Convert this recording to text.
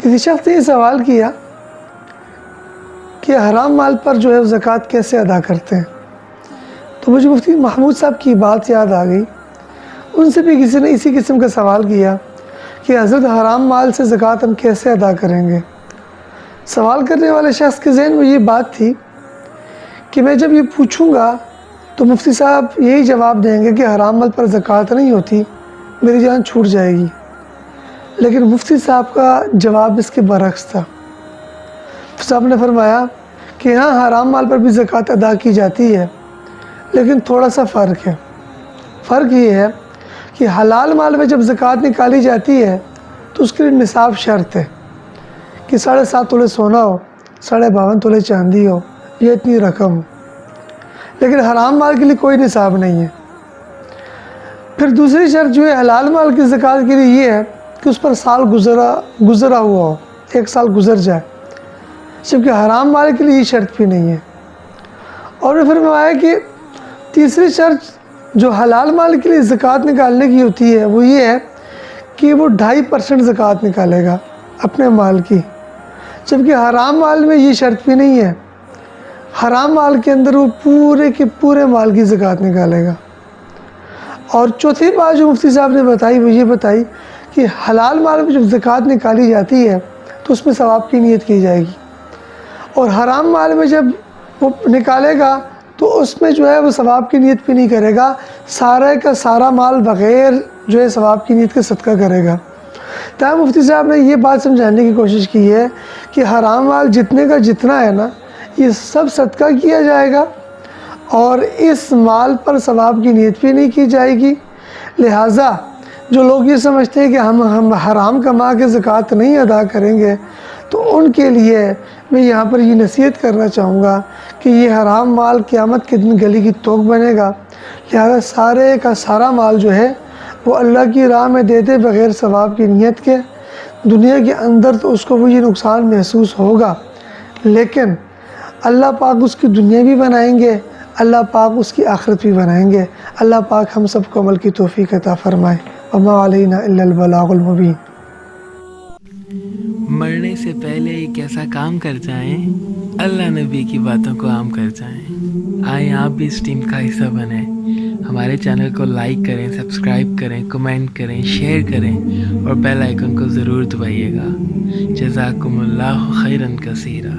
کسی شخص نے یہ سوال کیا کہ حرام مال پر جو ہے زکوٰۃ کیسے ادا کرتے ہیں، تو مجھے مفتی محمود صاحب کی بات یاد آ گئی۔ ان سے بھی کسی نے اسی قسم کا سوال کیا کہ حضرت حرام مال سے زکوٰۃ ہم کیسے ادا کریں گے۔ سوال کرنے والے شخص کے ذہن میں یہ بات تھی کہ میں جب یہ پوچھوں گا تو مفتی صاحب یہی جواب دیں گے کہ حرام مال پر زکوٰۃ نہیں ہوتی، میری جان چھوٹ جائے گی۔ لیکن مفتی صاحب کا جواب اس کے برعکس تھا۔ مفتی صاحب نے فرمایا کہ ہاں حرام مال پر بھی زکوٰۃ ادا کی جاتی ہے، لیکن تھوڑا سا فرق ہے۔ فرق یہ ہے کہ حلال مال میں جب زکوٰۃ نکالی جاتی ہے تو اس کے لیے نصاب شرط ہے کہ 7.5 تولے سونا ہو، 52.5 تولے چاندی ہو، یہ اتنی رقم ہو۔ لیکن حرام مال کے لیے کوئی نصاب نہیں ہے۔ پھر دوسری شرط جو ہے حلال مال کی زکوٰۃ کے لیے یہ ہے کہ اس پر سال گزرا ہوا ہو، 1 سال گزر جائے، جبکہ حرام مال کے لیے یہ شرط بھی نہیں ہے۔ اور پھر فرمایا کہ تیسری شرط جو حلال مال کے لیے زکوٰۃ نکالنے کی ہوتی ہے وہ یہ ہے کہ وہ 2.5% زکوٰۃ نکالے گا اپنے مال کی، جبکہ حرام مال میں یہ شرط بھی نہیں ہے۔ حرام مال کے اندر وہ پورے کے پورے مال کی زکوٰۃ نکالے گا۔ اور چوتھی بات جو مفتی صاحب نے بتائی وہ یہ بتائی کہ حلال مال میں جب زکوٰۃ نکالی جاتی ہے تو اس میں ثواب کی نیت کی جائے گی، اور حرام مال میں جب وہ نکالے گا تو اس میں جو ہے وہ ثواب کی نیت بھی نہیں کرے گا، سارے کا سارا مال بغیر جو ہے ثواب کی نیت کے صدقہ کرے گا۔ تاہم مفتی صاحب نے یہ بات سمجھانے کی کوشش کی ہے کہ حرام مال جتنے کا جتنا ہے نا، یہ سب صدقہ کیا جائے گا اور اس مال پر ثواب کی نیت بھی نہیں کی جائے گی۔ لہٰذا جو لوگ یہ سمجھتے ہیں کہ ہم حرام کما کے زکوٰۃ نہیں ادا کریں گے، تو ان کے لیے میں یہاں پر یہ نصیحت کرنا چاہوں گا کہ یہ حرام مال قیامت کے دن گلی کی توق بنے گا۔ لہذا سارے کا سارا مال جو ہے وہ اللہ کی راہ میں دے دے بغیر ثواب کی نیت کے۔ دنیا کے اندر تو اس کو وہ یہ نقصان محسوس ہوگا، لیکن اللہ پاک اس کی دنیا بھی بنائیں گے، اللہ پاک اس کی آخرت بھی بنائیں گے۔ اللہ پاک ہم سب کو عمل کی توفیق عطا فرمائے۔ وما علینا الا البلاغ المبین۔ مرنے سے پہلے ایک ایسا کام کر جائیں، اللہ نبی کی باتوں کو عام کر جائیں۔ آئیں آپ بھی اس ٹیم کا حصہ بنیں، ہمارے چینل کو لائک کریں، سبسکرائب کریں، کمنٹ کریں، شیئر کریں اور بیل آئیکن کو ضرور دبائیے گا۔ جزاکم اللہ خیرا کثیرا۔